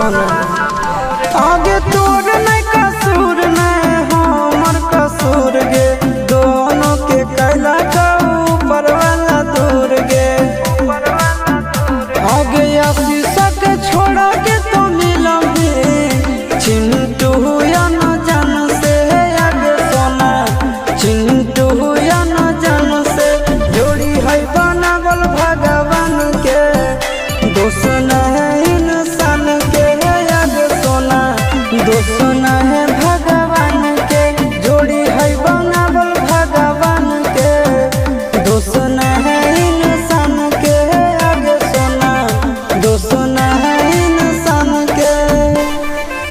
सोना आगे तोर नहीं कसूर नहीं हमर कसूर गे दोनों के कैला का ऊपर वाला दूर गे आगे आशीषा के छोड़ा के तो मिलम चिंटू या न जान से आगे सोना चिंटू या न जान से जोड़ी है बनावल भगवान के दोस्त नहीं इंसान के आगे सोना दोस्त